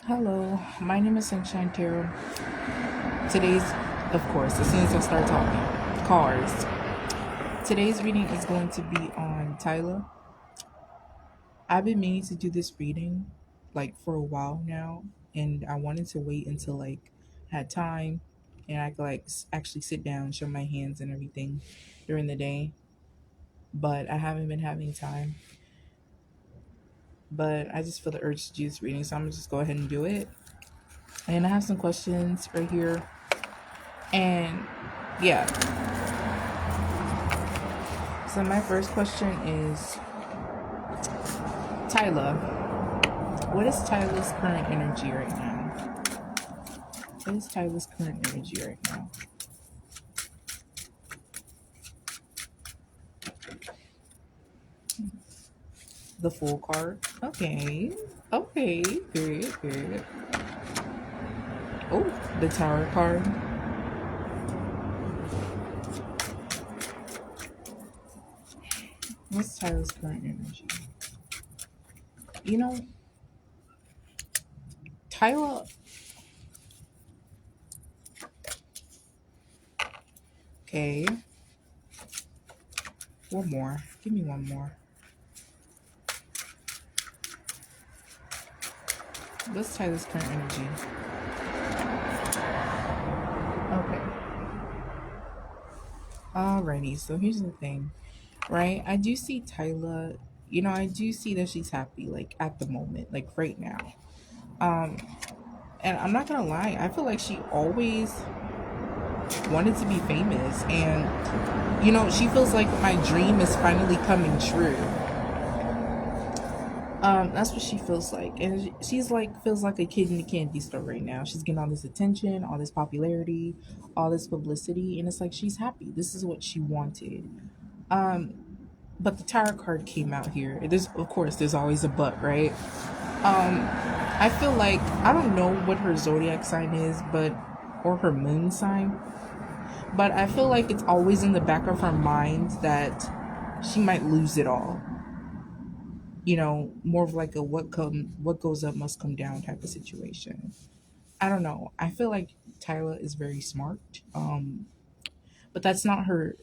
Hello, my name is Sunshine Tarot. Today's, of course, as soon as I start talking, cars. Today's reading is going to be on Tyla. I've been meaning to do this reading like for a while now, and I wanted to wait until had time and I could actually sit down, show my hands and everything during the day. But I haven't been having time. But I just feel the urge to do this reading, so I'm gonna just go ahead and do it. And I have some questions right here. And yeah, so my first question is, Tyla, what is Tyla's current energy right now? What is Tyla's current energy right now? The Fool card. Okay. Okay. Period. Period. Oh, the Tower card. What's Tyla's current energy? You know, Tyla. Okay. One more. Give me one more. What's Tyla's current energy? Okay. Alrighty. So here's the thing, right? I do see Tyla. I do see that she's happy, like at the moment, like right now. Um, and I'm not gonna lie, I feel like she always wanted to be famous, and she feels like my dream is finally coming true. That's what she feels like, and she's like feels like a kid in a candy store right now. She's getting all this attention, all this popularity, all this publicity, and it's like she's happy. This is what she wanted. Um, but the tarot card came out here. There's, of course, there's always a but, right? Um, I feel like I don't know what her zodiac sign is, but or her moon sign, but I feel like it's always in the back of her mind that she might lose it all. More of like a what goes up must come down type of situation. I don't know. I feel like Tyla is very smart. But that's not her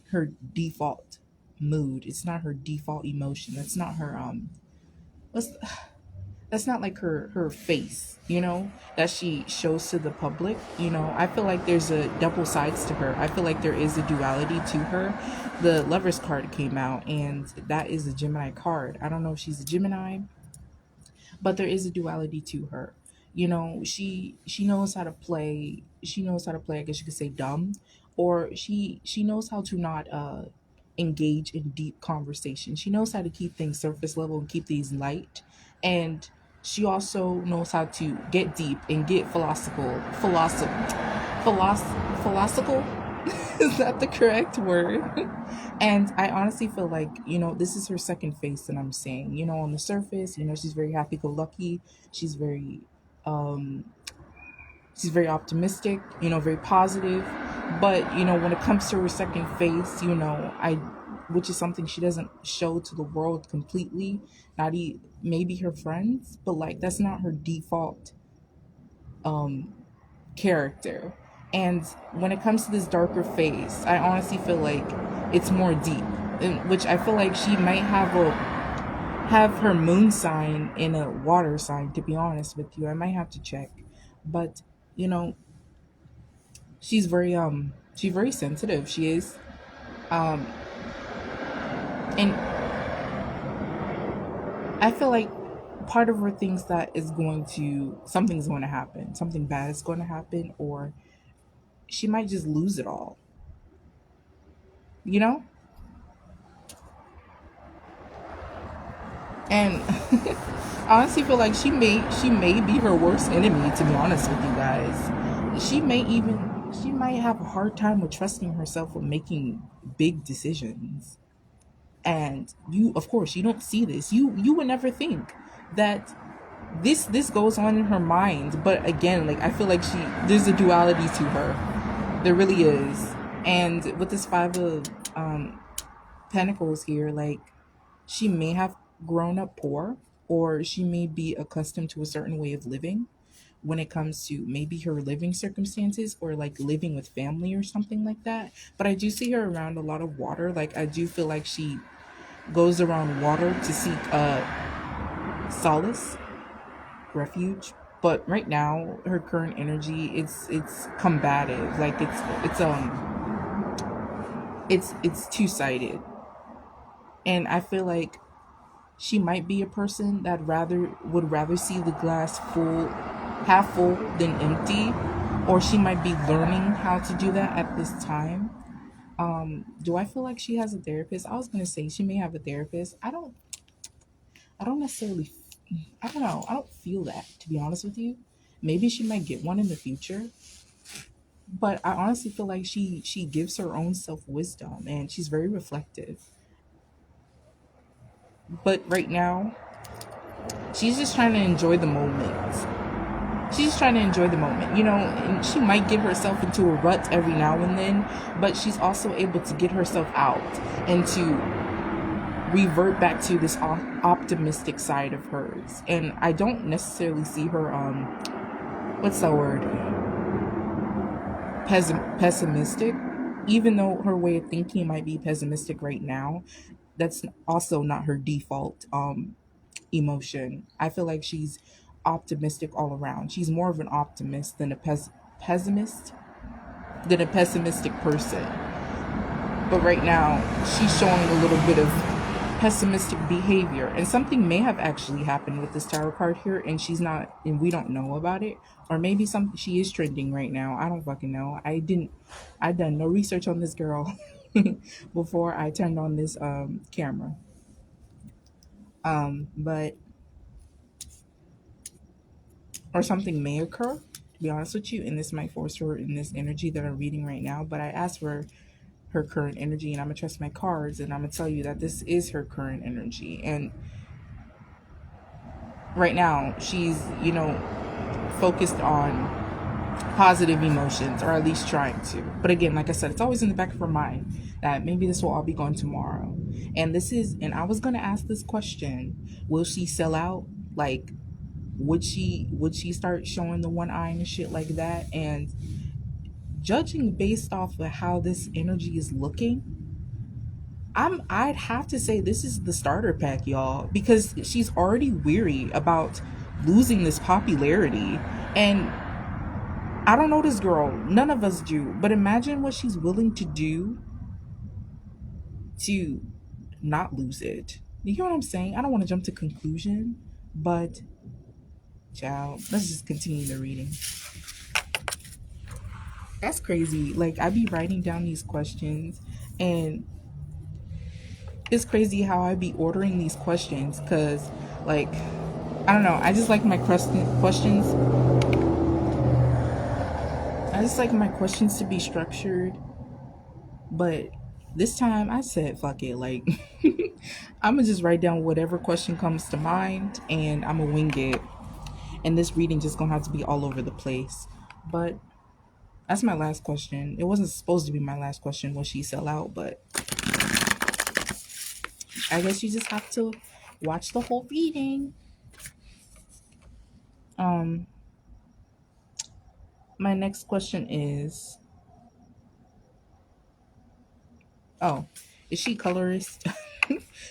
default mood. It's not her default emotion. That's not her what's that's not like her face, that she shows to the public. I feel like there's a double sides to her. I feel like there is a duality to her. The Lovers card came out, and that is a Gemini card. I don't know if she's a Gemini, but there is a duality to her. She knows how to play. She knows how to play, I guess you could say, dumb, or she knows how to not engage in deep conversation. She knows how to keep things surface level and keep these light, and she also knows how to get deep and get philosophical. Is that the correct word? And I honestly feel like, this is her second face that I'm saying. On the surface, she's very happy go lucky. She's very um she's very optimistic, very positive. But, when it comes to her second face, I which is something she doesn't show to the world completely, maybe her friends, but like that's not her default um character. And when it comes to this darker face, I honestly feel like it's more deep, which I feel like she might have her moon sign in a water sign. To be honest with you, I might have to check, but you know, she's very sensitive. She is, um, and I feel like part of her thinks that something's going to happen, something bad is going to happen, or she might just lose it all. You know And I honestly feel like she may be her worst enemy, to be honest with you guys. She might have a hard time with trusting herself with making big decisions. And you, of course, you don't see this. You would never think that this goes on in her mind. But again, like, I feel like there's a duality to her. There really is. And with this five of pentacles here, like, she may have grown up poor, or she may be accustomed to a certain way of living, when it comes to maybe her living circumstances or like living with family or something like that. But I do see her around a lot of water. Like I do feel like she goes around water to seek solace, refuge. But right now, her current energy, it's combative. Like it's two sided, and I feel like she might be a person that would rather see the glass full, half full than empty, or she might be learning how to do that at this time. Do I feel like she has a therapist? I was gonna say she may have a therapist. I don't necessarily, I don't know. I don't feel that, to be honest with you. Maybe she might get one in the future, but I honestly feel like she gives her own self wisdom and she's very reflective. But right now, she's just trying to enjoy the moment. She's just trying to enjoy the moment, and she might get herself into a rut every now and then, but she's also able to get herself out and to revert back to this optimistic side of hers. And I don't necessarily see her what's that word, pessimistic, even though her way of thinking might be pessimistic right now. That's also not her default emotion. I feel like she's optimistic all around. She's more of an optimist than a pessimist, than a pessimistic person. But right now, she's showing a little bit of pessimistic behavior, and something may have actually happened with this tarot card here, and she's not, and we don't know about it, or maybe she is trending right now. I don't fucking know. I done no research on this girl before I turned on this camera. But or something may occur, to be honest with you, and this might force her in this energy that I'm reading right now. But I asked for her current energy, and I'm gonna trust my cards, and I'm gonna tell you that this is her current energy. And right now she's focused on positive emotions, or at least trying to. But again, like I said, it's always in the back of her mind that maybe this will all be gone tomorrow. And I was going to ask this question: will she sell out? Like, would she start showing the one eye and shit like that? And judging based off of how this energy is looking, I'd have to say this is the starter pack, y'all, because she's already weary about losing this popularity. And I don't know this girl, none of us do, but imagine what she's willing to do to not lose it. You hear what I'm saying? I don't want to jump to conclusion, but child, let's just continue the reading. That's crazy. Like, I be writing down these questions, and it's crazy how I be ordering these questions, because, like, I don't know, I just like my questions. I just like my questions to be structured, but this time I said, fuck it. Like, I'm gonna just write down whatever question comes to mind, and I'm gonna wing it. And this reading just gonna have to be all over the place. But that's my last question. It wasn't supposed to be my last question. Will she sell out? But I guess you just have to watch the whole reading. Um, my next question is, oh, is she colorist?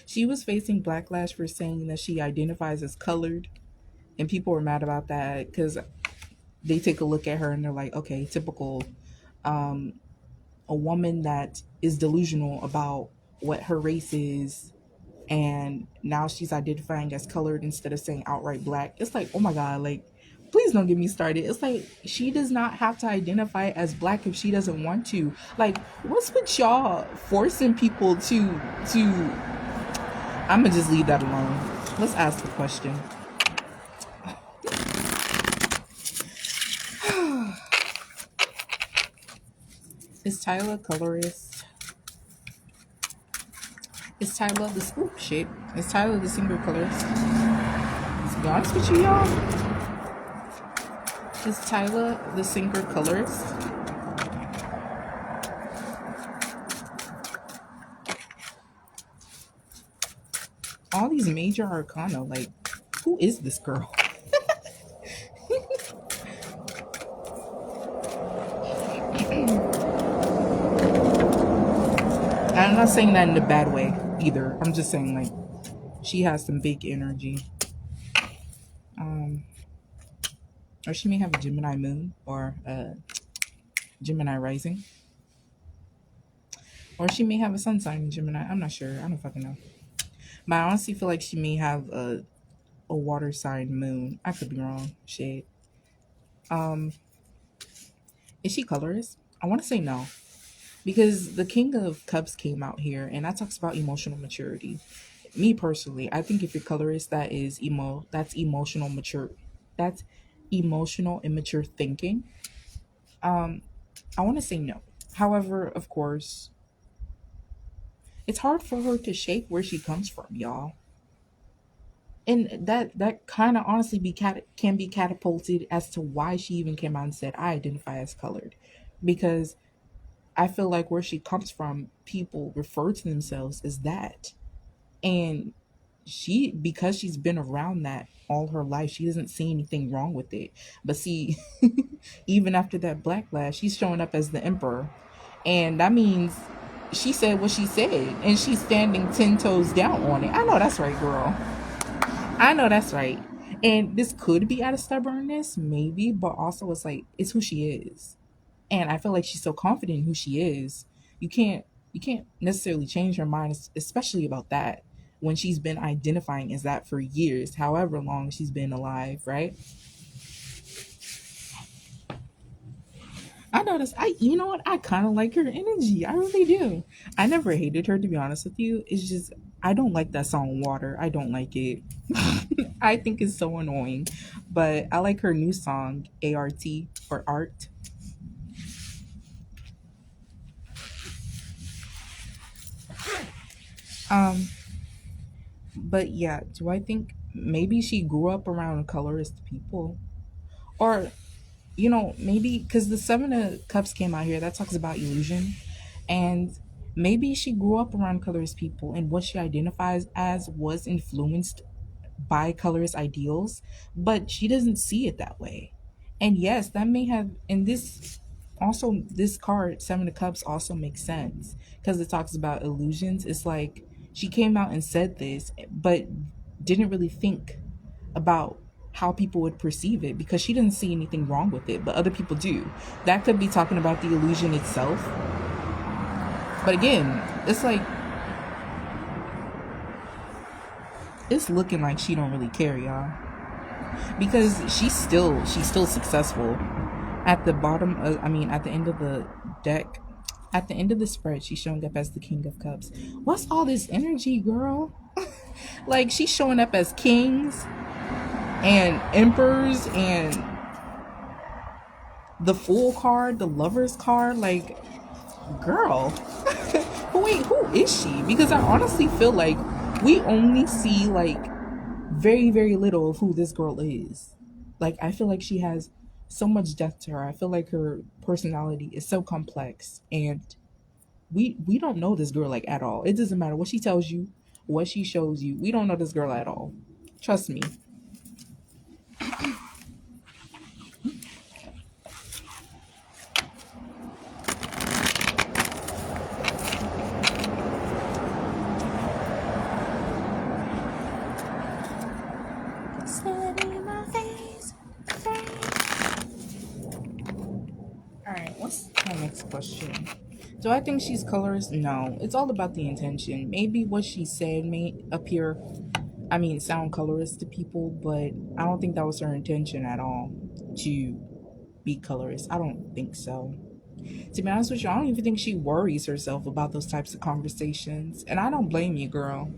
She was facing backlash for saying that she identifies as colored, and people were mad about that because they take a look at her and they're like, okay, typical, um, a woman that is delusional about what her race is, and now she's identifying as colored instead of saying outright black. It's like, oh my god, like, please don't get me started. It's like, she does not have to identify as black if she doesn't want to. Like, what's with y'all forcing people to I'm gonna just leave that alone. Let's ask the question. Is Tyla colorist? Is Tyla the shit? Is Tyla the single colorist? To be honest with you, y'all, is Tyla the single colorist? All these major arcana, like, who is this girl? I'm not saying that in a bad way either. I'm just saying like she has some big energy. Or she may have a Gemini moon or a Gemini rising. Or she may have a sun sign in Gemini. I'm not sure. I don't fucking know. But I honestly feel like she may have a water sign moon. I could be wrong. Shit. Um, is she colorist? I want to say no. Because the King of Cups came out here and that talks about emotional maturity. Me personally, I think if you're colorist, that's emotional mature. That's emotional immature thinking. Um, I want to say no. However, of course, it's hard for her to shake where she comes from, y'all. And that kind of honestly can be catapulted as to why she even came out and said I identify as colored, because I feel like where she comes from, people refer to themselves as that, and she, because she's been around that all her life, she doesn't see anything wrong with it. But see, even after that backlash, she's showing up as the emperor, and that means she said what she said, and she's standing 10 toes down on it. I know that's right, girl. I know that's right. And this could be out of stubbornness, maybe, but also it's like it's who she is. And I feel like she's so confident in who she is. You can't necessarily change her mind, especially about that, when she's been identifying as that for years, however long she's been alive, right? I noticed you know what? I kind of like her energy. I really do. I never hated her, to be honest with you. It's just I don't like that song Water. I don't like it. I think it's so annoying. But I like her new song ART or Art. Um but yeah, do I think maybe she grew up around colorist people? Or maybe because the Seven of Cups came out here, that talks about illusion. And maybe she grew up around colorist people and what she identifies as was influenced by colorist ideals, but she doesn't see it that way. And yes, that may have, and this card, Seven of Cups, also makes sense because it talks about illusions. It's like she came out and said this, but didn't really think about how people would perceive it because she didn't see anything wrong with it, but other people do. That could be talking about the illusion itself. But again, it's like it's looking like she don't really care, y'all, because she's still successful. At the bottom of, I mean, at the end of the deck, at the end of the spread, she's showing up as the King of Cups. What's all this energy, girl? Like she's showing up as kings and emperors and the Fool card, the Lovers card. Like, girl, wait, who is she? Because I honestly feel like we only see like very, very little of who this girl is. Like, I feel like she has so much depth to her. I feel like her personality is so complex, and we don't know this girl like at all. It doesn't matter what she tells you, what she shows you. We don't know this girl at all. Trust me. Alright, what's my next question? Do I think she's colorist? No. It's all about the intention. Maybe what she said may sound colorist to people, but I don't think that was her intention at all to be colorist. I don't think so. To be honest with you, I don't even think she worries herself about those types of conversations. And I don't blame you, girl.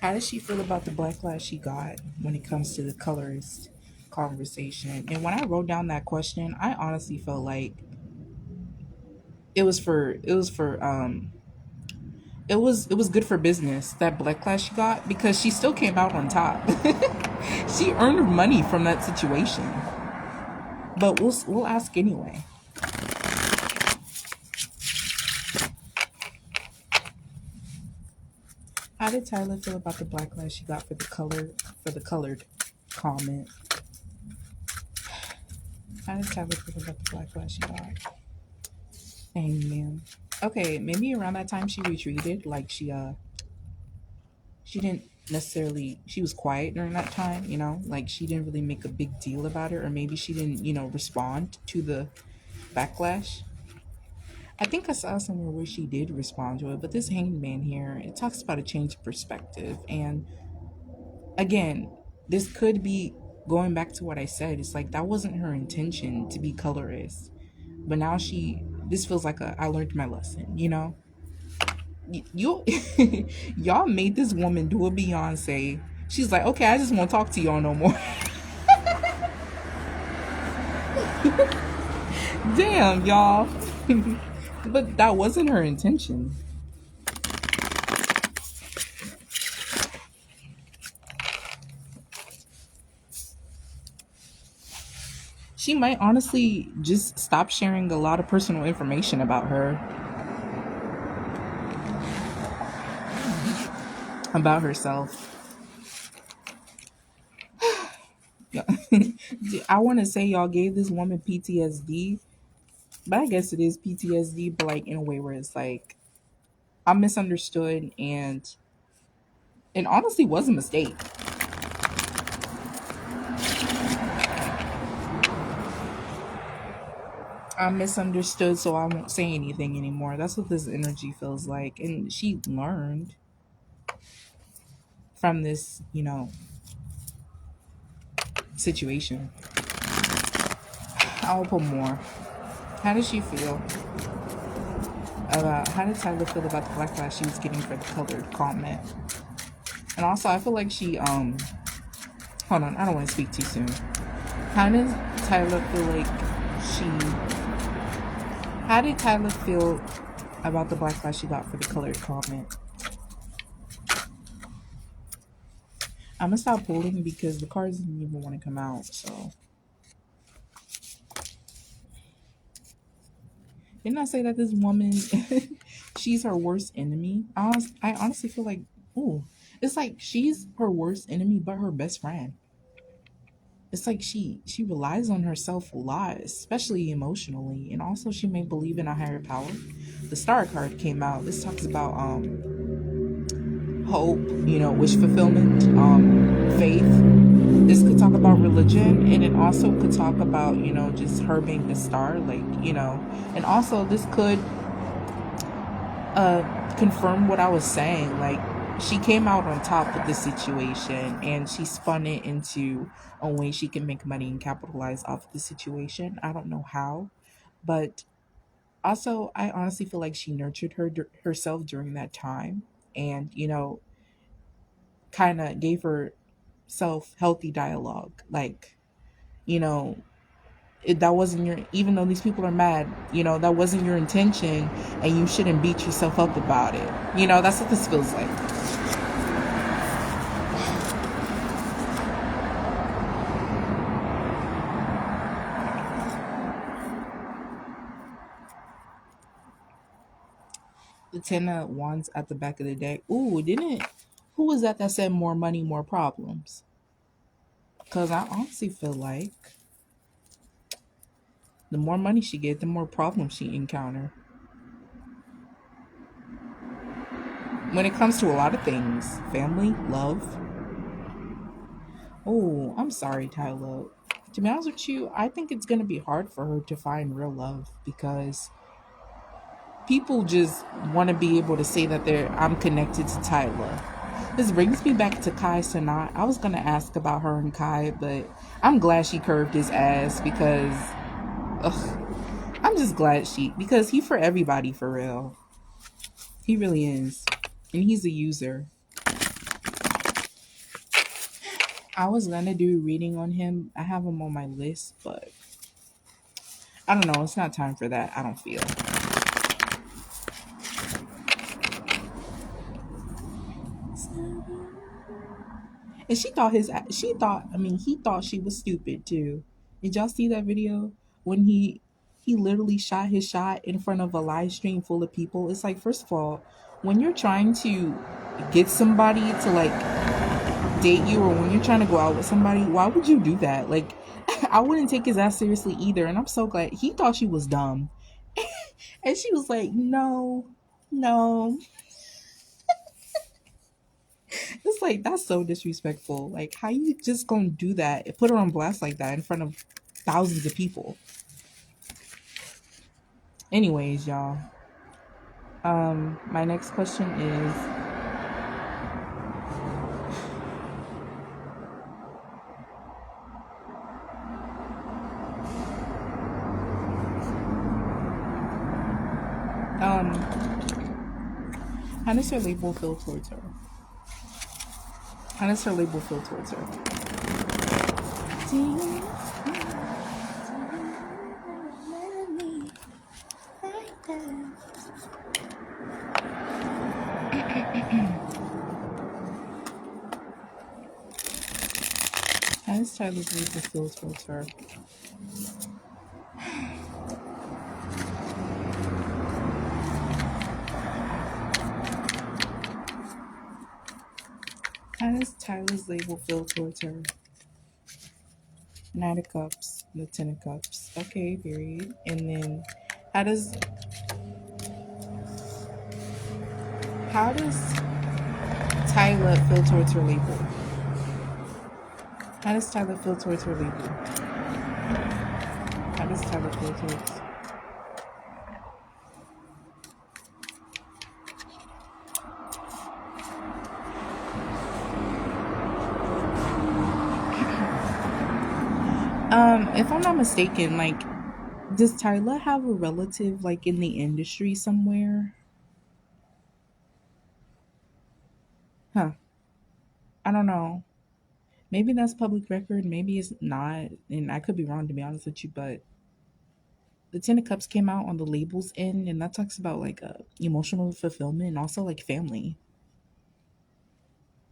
How does she feel about the backlash she got when it comes to the colorist conversation? And when I wrote down that question, I honestly felt like it was good for business, that backlash she got, because she still came out on top. She earned money from that situation. But we'll ask anyway. How did Tyler feel about the backlash she got for the colored comment? How did Tyler feel about the backlash she got? Dang man. Okay, maybe around that time she retreated. Like she didn't necessarily she was quiet during that time, you know, like she didn't really make a big deal about it, or maybe she didn't, you know, respond to the backlash. I think I saw somewhere where she did respond to it, but this hanged man here, it talks about a change of perspective. And again, this could be going back to what I said. It's like that wasn't her intention to be colorist. But now this feels like I learned my lesson, you know? You y'all made this woman do a Beyonce. She's like, okay, I just won't talk to y'all no more. Damn, y'all. But that wasn't her intention. She might honestly just stop sharing a lot of personal information about her, about herself. Yeah. I want to say y'all gave this woman PTSD, but I guess it is PTSD, but like in a way where it's like I misunderstood, and it honestly was a mistake. I misunderstood, so I won't say anything anymore. That's what this energy feels like. And she learned from this, you know, situation. I'll put more. How does she feel about, how did Tyler feel about the backlash she was getting for the colored comment? And also, I feel like hold on, I don't want to speak too soon. How does Tyler feel like she, how did Tyler feel about the backlash she got for the colored comment? I'm gonna stop pulling because the cards didn't even want to come out. So didn't I say that this woman, she's her worst enemy? I honestly feel like, oh, it's like she's her worst enemy, but her best friend. It's like she relies on herself a lot, especially emotionally, and also she may believe in a higher power. The Star card came out. This talks about hope, you know, wish fulfillment, faith. This could talk about religion, and it also could talk about, you know, just her being the star, like, you know, and also this could confirm what I was saying. Like, she came out on top of the situation, and she spun it into a way she can make money and capitalize off of the situation. I don't know how, but also I honestly feel like she nurtured herself during that time, and you know, kind of gave herself healthy dialogue, like, you know, that wasn't your, even though these people are mad, you know, that wasn't your intention, and you shouldn't beat yourself up about it. You know, that's what this feels like. The Ten of Wands at the back of the deck. Ooh, didn't, who was that said more money, more problems? Because I honestly feel like the more money she get, the more problems she encounter. When it comes to a lot of things, family, love. Oh, I'm sorry, Tyler. To be honest with you, I think it's going to be hard for her to find real love because people just want to be able to say that I'm connected to Tyler. This brings me back to Kai Sanat. I was going to ask about her and Kai, but I'm glad she curved his ass because ugh, I'm just glad because he for everybody for real. He really is. And he's a user. I was gonna do a reading on him. I have him on my list, but I don't know. It's not time for that. I don't feel. And I mean, he thought she was stupid too. Did y'all see that video when he literally shot his shot in front of a live stream full of people? It's like, first of all, when you're trying to get somebody to like date you, or when you're trying to go out with somebody, why would you do that? Like, I wouldn't take his ass seriously either. And I'm so glad he thought she was dumb. And she was like, no, no. It's like, that's so disrespectful. Like, how you just gonna do that? Put her on blast like that in front of thousands of people. Anyways, y'all. My next question is, how does her label feel towards her? How does her label feel towards her? How does Tyla's label feel towards her? How does Tyla's label feel towards her? Knight of Cups, the Ten of Cups. Okay, period. And then, how does Tyla feel towards her label? How does Tyla feel towards her label? How does Tyla feel towards? If I'm not mistaken, like, does Tyla have a relative like in the industry somewhere? Huh. I don't know. Maybe that's public record, maybe it's not, and I could be wrong to be honest with you, but the Ten of Cups came out on the labels end, and that talks about like emotional fulfillment and also like family.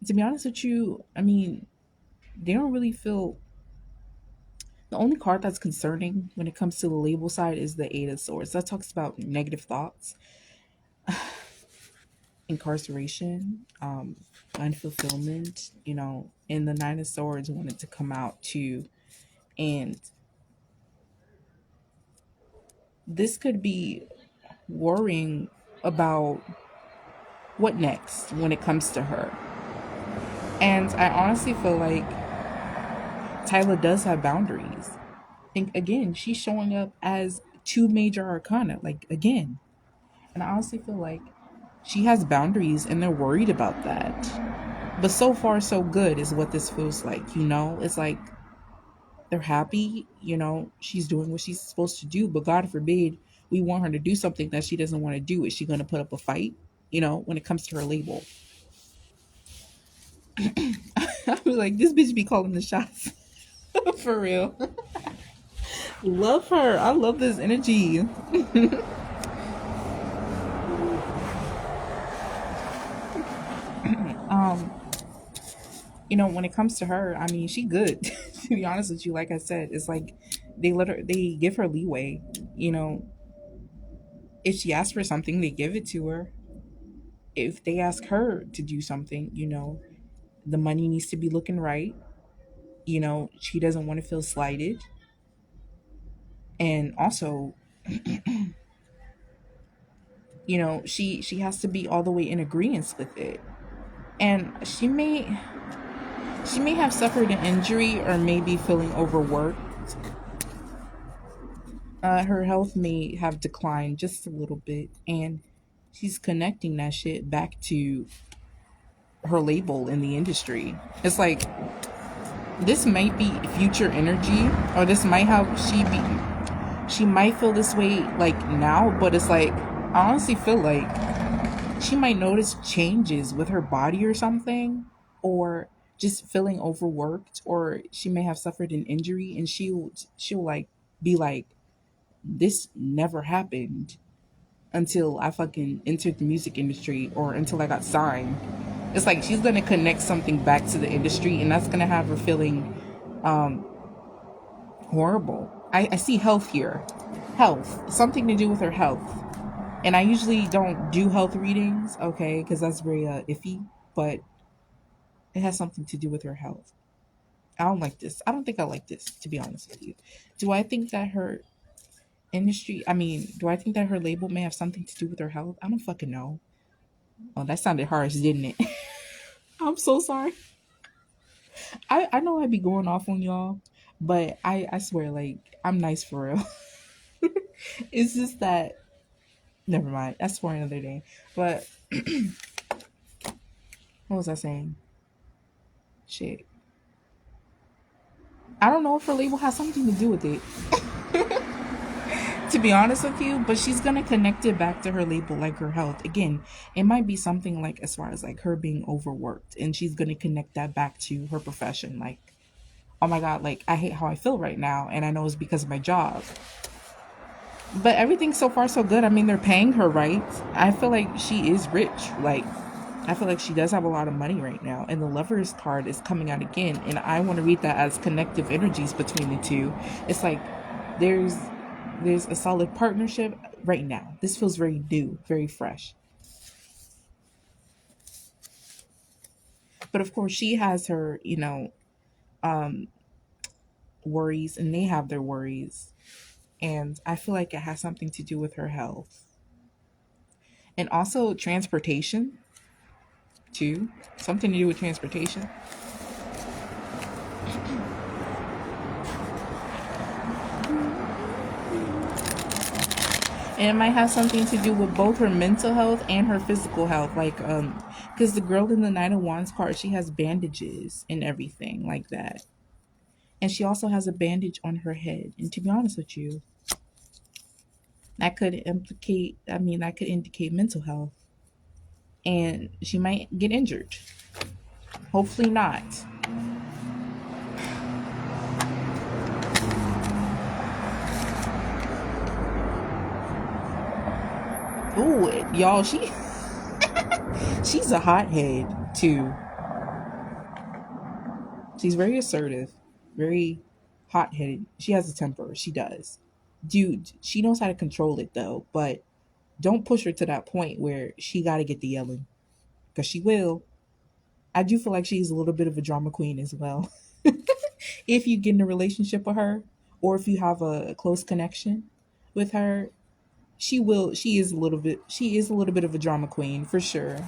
To be honest with you, I mean, they don't really feel. The only card that's concerning when it comes to the label side is the Eight of Swords. That talks about negative thoughts, incarceration, unfulfillment, and the Nine of Swords wanted to come out too. And this could be worrying about what next when it comes to her. And I honestly feel like Tyla does have boundaries. And again, she's showing up as two major arcana, like again. And I honestly feel like she has boundaries and they're worried about that. But so far, so good is what this feels like. It's like they're happy, she's doing what she's supposed to do. But God forbid we want her to do something that she doesn't want to do. Is she going to put up a fight, when it comes to her label? I be like, this bitch be calling the shots. For real. Love her. I love this energy. When it comes to her, I mean, she good. To be honest with you, like I said, it's like they give her leeway. If she asks for something, they give it to her. If they ask her to do something, the money needs to be looking right. She doesn't want to feel slighted. And also, she has to be all the way in agreement with it. And she may have suffered an injury or maybe feeling overworked. Her health may have declined just a little bit, and she's connecting that shit back to her label in the industry. It's like this might be future energy, or this might how she might feel this way like now, but it's like I honestly feel like she might notice changes with her body or something, or just feeling overworked, or she may have suffered an injury, and she'll like be like, this never happened until I fucking entered the music industry or until I got signed. It's like she's gonna connect something back to the industry, and that's gonna have her feeling horrible. I see health here. Health. Something to do with her health. And I usually don't do health readings, okay, because that's very iffy, but it has something to do with her health. I don't like this. I don't think I like this, to be honest with you. Do I think that her do I think that her label may have something to do with her health? I don't fucking know. Oh, that sounded harsh, didn't it? I'm so sorry. I know I'd be going off on y'all, but I swear, like, I'm nice for real. It's just that, never mind. That's for another day. But what was I saying? Shit. I don't know if her label has something to do with it, to be honest with you, but she's gonna connect it back to her label, like her health. Again, it might be something like as far as like her being overworked, and she's gonna connect that back to her profession. Like, oh my god, like I hate how I feel right now, and I know it's because of my job. But everything's so far so good. I mean, they're paying her right. I feel like she is rich. Like, I feel like she does have a lot of money right now. And the Lovers card is coming out again. And I want to read that as connective energies between the two. It's like there's a solid partnership right now. This feels very new, very fresh. But of course, she has her, worries, and they have their worries. And I feel like it has something to do with her health. And also transportation, too. Something to do with transportation. And it might have something to do with both her mental health and her physical health. Like, because the girl in the Knight of Wands card, she has bandages and everything like that. And she also has a bandage on her head. And to be honest with you, that could indicate mental health. And she might get injured. Hopefully not. Ooh, y'all, she's a hothead too. She's very assertive, very hot-headed. She has a temper. She does. Dude, she knows how to control it though, but don't push her to that point where she got to get the yelling, because she will. I do feel like she's a little bit of a drama queen as well. If you get in a relationship with her, or if you have a close connection with her, she is a little bit of a drama queen for sure.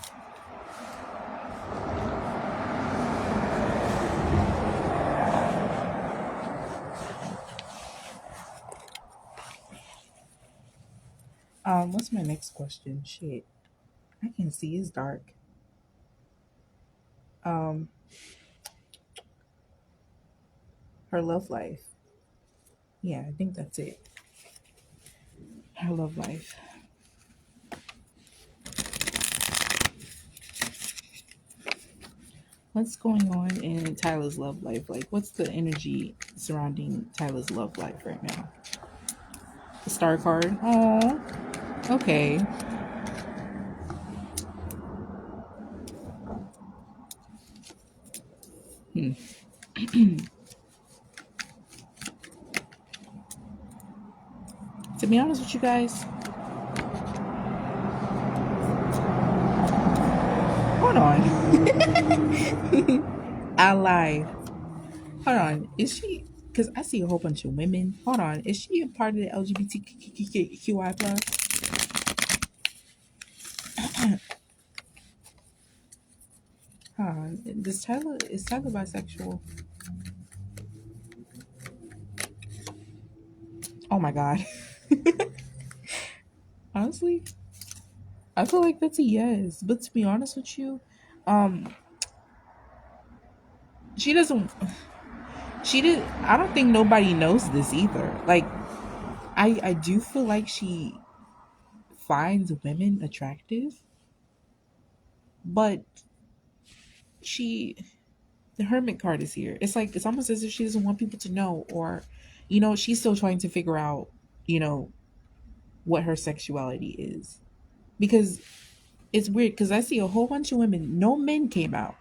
What's my next question? Shit. I can't see, it's dark. Um, her love life. Yeah, I think that's it. Her love life. What's going on in Tyla's love life? Like, what's the energy surrounding Tyla's love life right now? The star card. Oh, okay. Hmm. To be honest with you guys, hold on. I lied. Hold on. Is she? Because I see a whole bunch of women. Hold on. Is she a part of the LGBTQI plus? Hold on. Is Tyler bisexual? Oh my god. Honestly, I feel like that's a yes. But to be honest with you, um, she doesn't. She did. I don't think nobody knows this either. Like, I do feel like she finds women attractive, but she the hermit card is here. It's like it's almost as if she doesn't want people to know, or she's still trying to figure out, you know, what her sexuality is. Because it's weird because I see a whole bunch of women, no men came out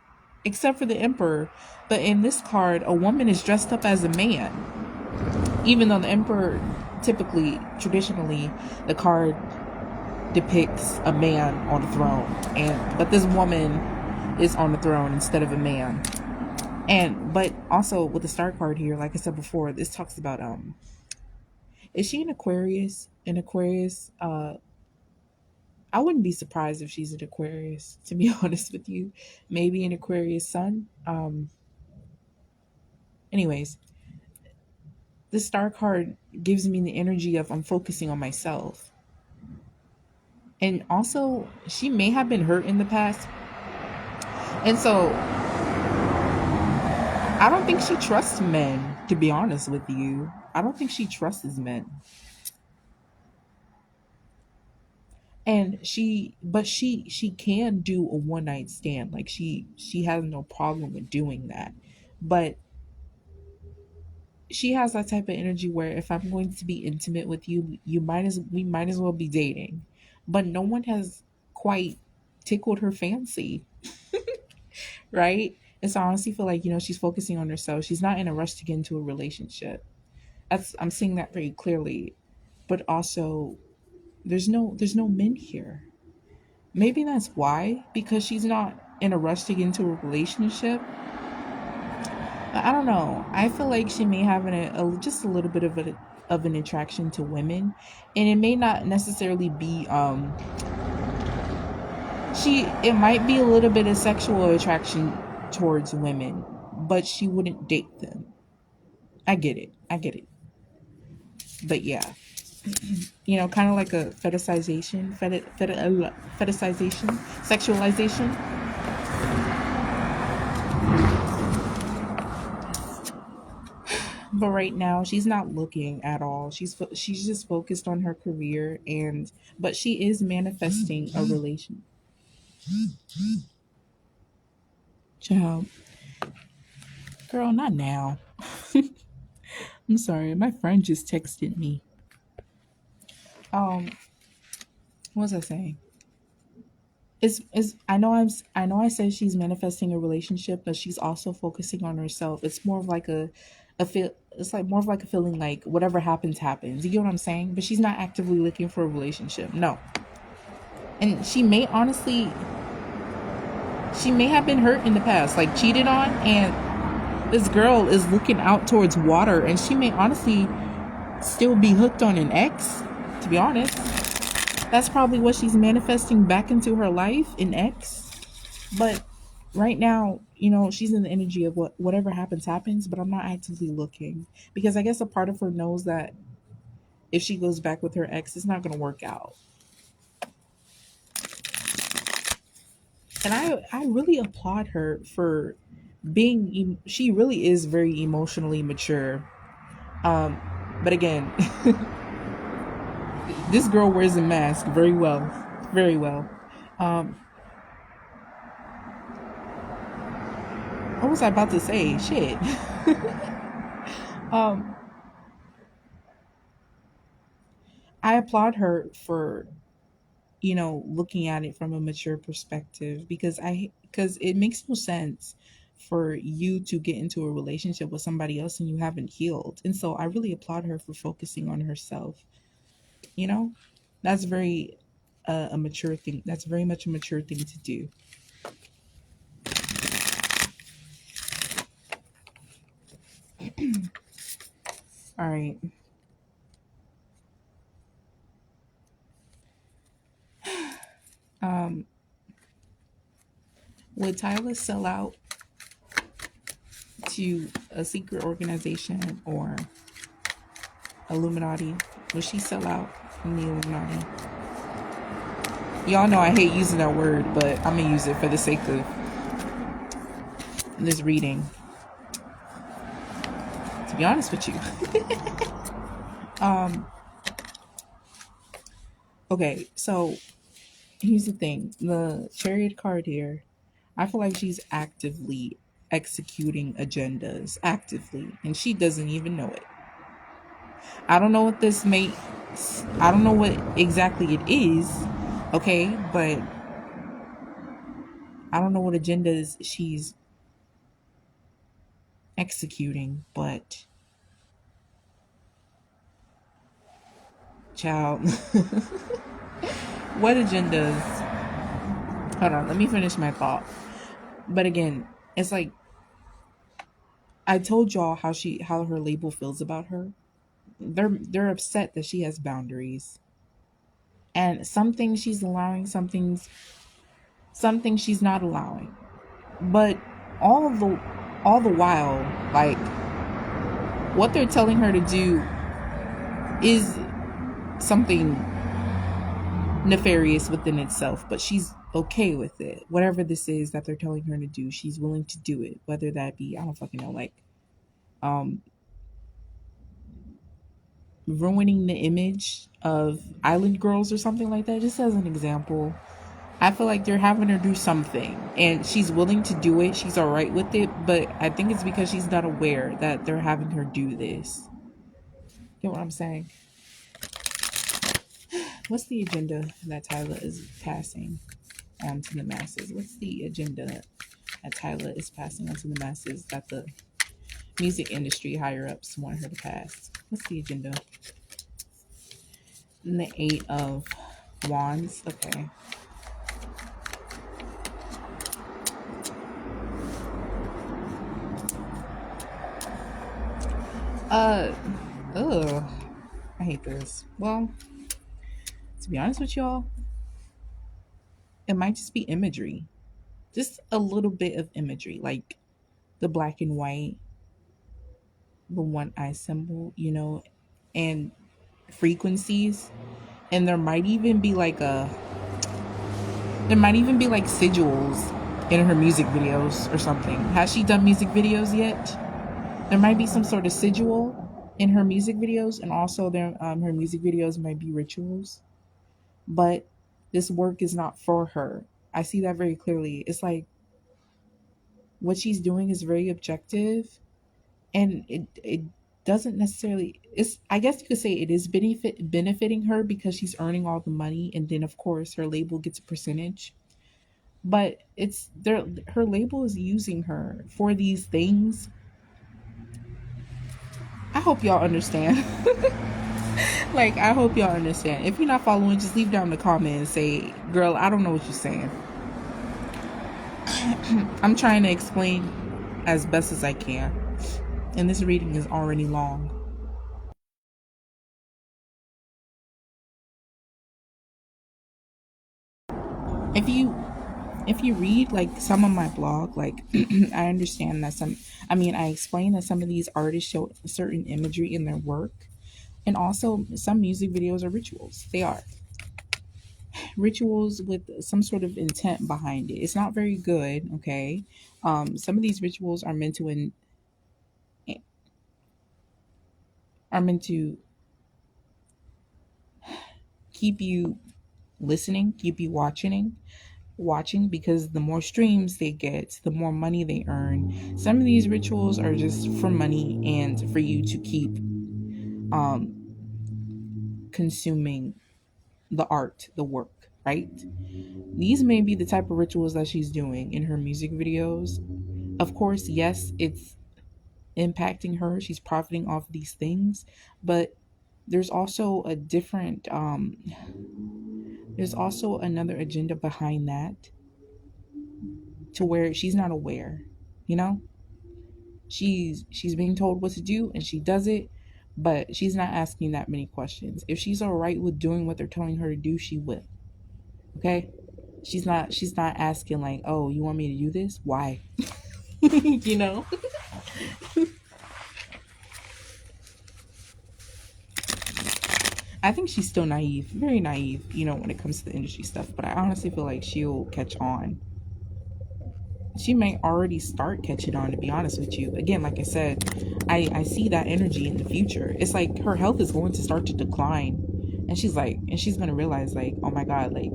except for the emperor, but in this card a woman is dressed up as a man, even though the emperor, typically, traditionally, the card depicts a man on the throne, and but this woman is on the throne instead of a man. And but also with the star card here, like I said before, this talks about is she an Aquarius? An Aquarius, I wouldn't be surprised if she's an Aquarius, to be honest with you. Maybe an Aquarius sun. Anyways, the star card gives me the energy of I'm focusing on myself. And also, she may have been hurt in the past. And so I don't think she trusts men, to be honest with you. I don't think she trusts men. And she can do a one night stand. Like she has no problem with doing that. But she has that type of energy where if I'm going to be intimate with you, we might as well be dating. But no one has quite tickled her fancy, right? And so I honestly feel like, she's focusing on herself. She's not in a rush to get into a relationship. I'm seeing that very clearly. But also there's no men here. Maybe that's why, because she's not in a rush to get into a relationship. I don't know. I feel like she may have just a little bit of an attraction to women, and it may not necessarily be it might be a little bit of sexual attraction towards women, but she wouldn't date them. I get it. I get it. But yeah, kind of like a fetishization, sexualization. But right now, she's not looking at all. She's just focused on her career, but she is manifesting a relation. Child, girl, not now. I'm sorry, my friend just texted me. Um, what was I saying? Is I know I said she's manifesting a relationship, but she's also focusing on herself. It's more of like a feel. It's like more of like a feeling like whatever happens happens. You get what I'm saying? But she's not actively looking for a relationship. No, and she may have been hurt in the past, like cheated on, and this girl is looking out towards water, and she may honestly still be hooked on an ex, to be honest. That's probably what she's manifesting back into her life, an ex. But right now, she's in the energy of whatever happens happens, but I'm not actively looking, because I guess a part of her knows that if she goes back with her ex, it's not going to work out. And I really applaud her for she really is very emotionally mature. But again, this girl wears a mask very well, very well. Um, what was I about to say? Shit. um, I applaud her for looking at it from a mature perspective, because it makes no sense for you to get into a relationship with somebody else and you haven't healed. And so I really applaud her for focusing on herself. You know, that's very a mature thing. That's very much a mature thing to do. All right. Um, would Tyla sell out to a secret organization or Illuminati? Would she sell out in the Illuminati? Y'all know I hate using that word, but I'm gonna use it for the sake of this reading. To be honest with you. Okay, so here's the thing. The Chariot card here, I feel like she's actively executing agendas, actively, and she doesn't even know it. I don't know what I don't know what exactly it is, okay, but I don't know what agendas she's executing, but child. What agendas? Hold on, let me finish my thought. But again, it's like I told y'all how her label feels about her. They're upset that she has boundaries. And some things she's allowing, some things she's not allowing. But all the while, like what they're telling her to do is something nefarious within itself, but she's okay with it. Whatever this is that they're telling her to do, she's willing to do it. Whether that be, I don't fucking know, like um ruining the image of island girls or something like that, just as an example. I feel like they're having her do something and she's willing to do it. She's all right with it, but I think it's because she's not aware that they're having her do this. You know what I'm saying? What's the agenda that Tyla is passing on to the masses? What's the agenda that Tyla is passing on to the masses that the music industry higher ups want her to pass? What's the agenda? And the Eight of Wands. Okay. Ugh. I hate this. Well, to be honest with y'all, it might just be imagery. Just a little bit of imagery, like the black and white, the one eye symbol, and frequencies. And there might even be like sigils in her music videos or something. Has she done music videos yet? There might be some sort of sigil in her music videos, and also her music videos might be rituals. But this work is not for her. I see that very clearly. It's like what she's doing is very objective, and it doesn't necessarily. It's, I guess you could say it is benefiting her because she's earning all the money, and then of course her label gets a percentage. But it's there. Her label is using her for these things. I hope y'all understand. Like, I hope y'all understand. If you're not following, just leave down in the comment and say, girl, I don't know what you're saying. I'm trying to explain as best as I can. And this reading is already long. If you read like some of my blog, like I understand that I explain that some of these artists show certain imagery in their work. And also some music videos are rituals. They are rituals with some sort of intent behind it. It's not very good, okay? Some of these rituals are meant to keep you listening, keep you watching, because the more streams they get, the more money they earn. Some of these rituals are just for money and for you to keep consuming the art, the work, right? These may be the type of rituals that she's doing in her music videos. Of course, yes, it's impacting her. She's profiting off these things, but there's also a different there's also another agenda behind that, to where she's not aware, you know? She's being told what to do and she does it, but she's not asking that many questions. If she's all right with doing what they're telling her to do, she will. Okay? She's not asking like, "Oh, you want me to do this? Why?" you know? I think she's still naive, very naive, when it comes to the industry stuff, but I honestly feel like she'll catch on. She may already start catching on, to be honest with you. Again, like I said, I see that energy in the future. It's like her health is going to start to decline. And she's going to realize, like, oh my God, like,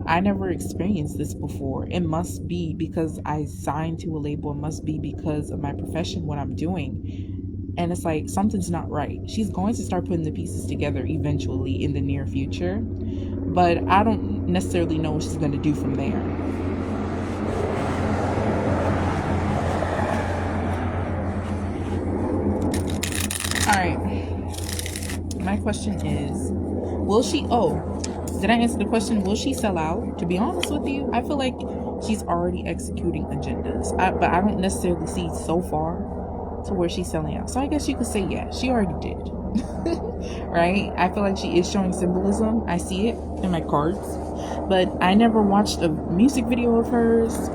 I never experienced this before. It must be because I signed to a label. It must be because of my profession, what I'm doing. And it's like, something's not right. She's going to start putting the pieces together eventually in the near future. But I don't necessarily know what she's going to do from there. All right. My question is, will she? Oh, Did I answer the question? Will she sell out? To be honest with you, I feel like she's already executing agendas. But I don't necessarily see so far to where she's selling out. So I guess you could say, yeah, she already did. Right? I feel like she is showing symbolism. I see it in my cards. But I never watched a music video of hers.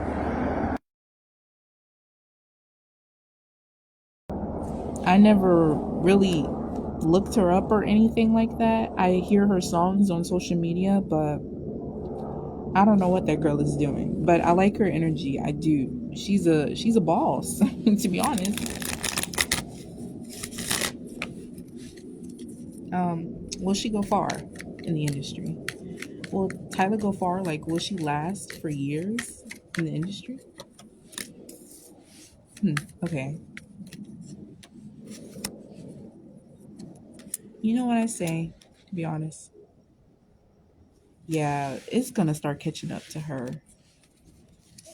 I never really looked her up or anything like that. I hear her songs on social media, but I don't know what that girl is doing. But I like her energy. I do. She's a boss, to be honest. Will she go far in the industry? Will Tyla go far? Like, will she last for years in the industry? Okay. You know what I say, to be honest? Yeah, it's gonna start catching up to her.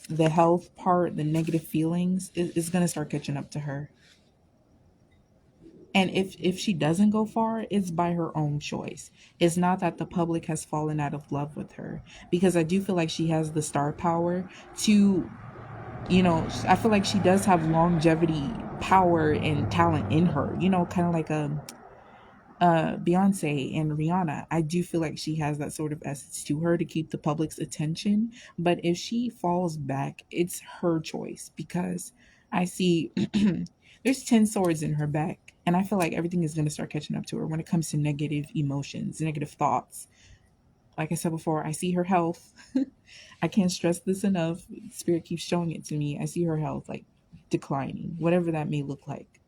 The health part, the negative feelings is gonna start catching up to her. And if she doesn't go far, it's by her own choice. It's not that the public has fallen out of love with her, because I do feel like she has the star power to, I feel like she does have longevity, power, and talent in her. Kind of like a Beyonce and Rihanna. I do feel like she has that sort of essence to her to keep the public's attention. But if she falls back, it's her choice, because I see there's 10 swords in her back. And I feel like everything is going to start catching up to her when it comes to negative emotions, negative thoughts. Like I said before, I see her health. I can't stress this enough. Spirit keeps showing it to me. I see her health like declining, whatever that may look like.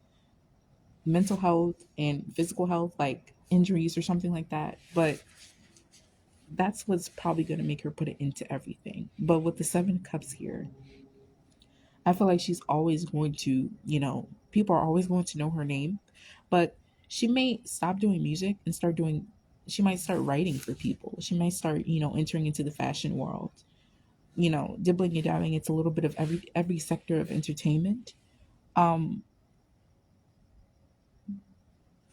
Mental health and physical health, like injuries or something like that. But that's what's probably going to make her put it into everything. But with the Seven of Cups here, I feel like she's always going to, people are always going to know her name. But she may stop doing music and she might start writing for people. She might start, entering into the fashion world, dibbling and dabbling. It's a little bit of every sector of entertainment. Um,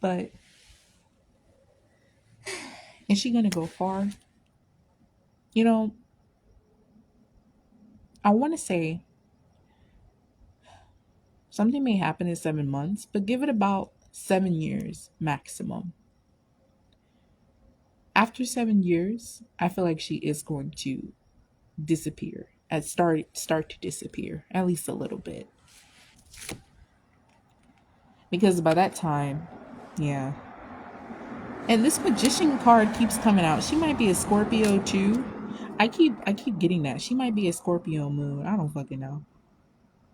but is she going to go far? You know, I want to say something may happen in 7 months, but give it about 7 years maximum. After 7 years, I feel like she is going to disappear. Start to disappear, at least a little bit. Because by that time, yeah. And this magician card keeps coming out. She might be a Scorpio too. I keep getting that. She might be a Scorpio moon. I don't fucking know.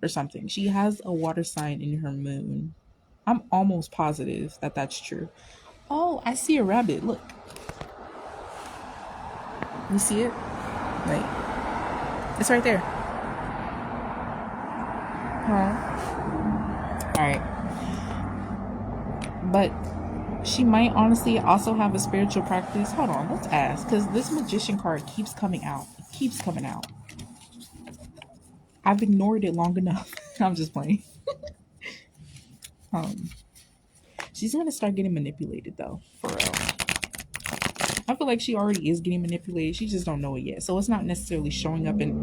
Or something. She has a water sign in her moon. I'm almost positive that that's true. Oh, I see a rabbit. Look. You see it? Wait. It's right there. Huh? Alright. But she might honestly also have a spiritual practice. Hold on, let's ask. Because this magician card keeps coming out. It keeps coming out. I've ignored it long enough. I'm just playing. Um, she's gonna start getting manipulated though, for real. I feel like she already is getting manipulated. She just don't know it yet. So it's not necessarily showing up in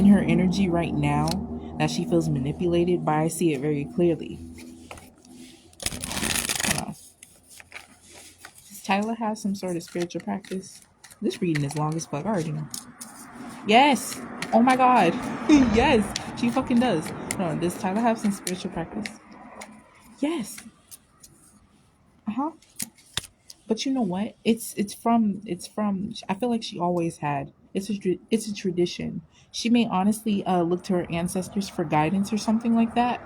her energy right now that she feels manipulated, but I see it very clearly. Hold on. Does Tyla have some sort of spiritual practice? This reading is long as fuck. I already know. Yes. Oh my god. Yes. She fucking does. Hold on. Does Tyla have some spiritual practice? Yes. Uh-huh. But you know what? It's from. I feel like she always had. It's a tradition. She may honestly look to her ancestors for guidance or something like that.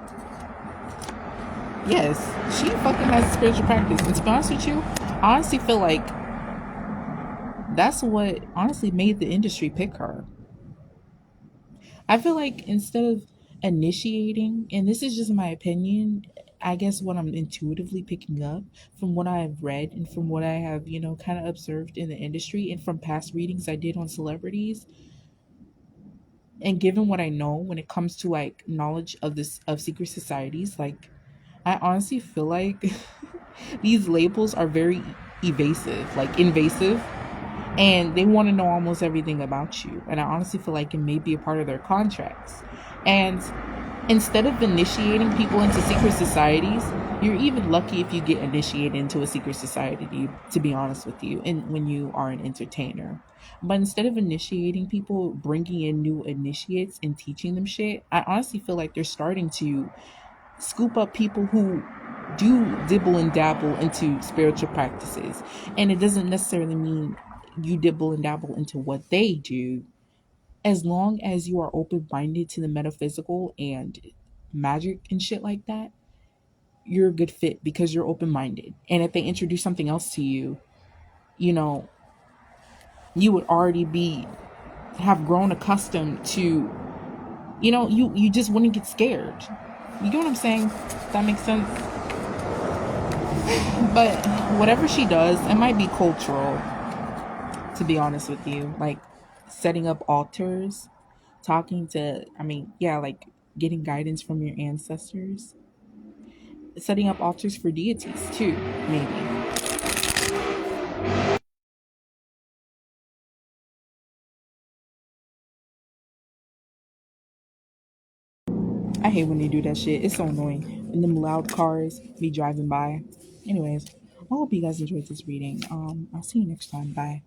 Yes, she fucking has spiritual practice. And to be honest with you, I honestly feel like that's what honestly made the industry pick her. I feel like instead of initiating, and this is just my opinion, I guess what I'm intuitively picking up from what I have read and from what I have, kind of observed in the industry and from past readings I did on celebrities, And given what I know when it comes to like knowledge of this of secret societies, like I honestly feel like these labels are very evasive, like invasive, and they want to know almost everything about you. And I honestly feel like it may be a part of their contracts. And instead of initiating people into secret societies, you're even lucky if you get initiated into a secret society, to be honest with you, and when you are an entertainer. But instead of initiating people, bringing in new initiates and teaching them shit, I honestly feel like they're starting to scoop up people who do dibble and dabble into spiritual practices. And it doesn't necessarily mean you dibble and dabble into what they do. As long as you are open minded to the metaphysical and magic and shit like that, you're a good fit because you're open minded. And if they introduce something else to you, you know, you would already be have grown accustomed to, you just wouldn't get scared. You get what I'm saying? That makes sense. But whatever she does, it might be cultural, to be honest with you. Like setting up altars, talking to, I mean, yeah, like getting guidance from your ancestors, setting up altars for deities too, maybe. I hate when they do that shit. It's so annoying. And them loud cars be driving by. Anyways, I hope you guys enjoyed this reading. I'll see you next time. Bye.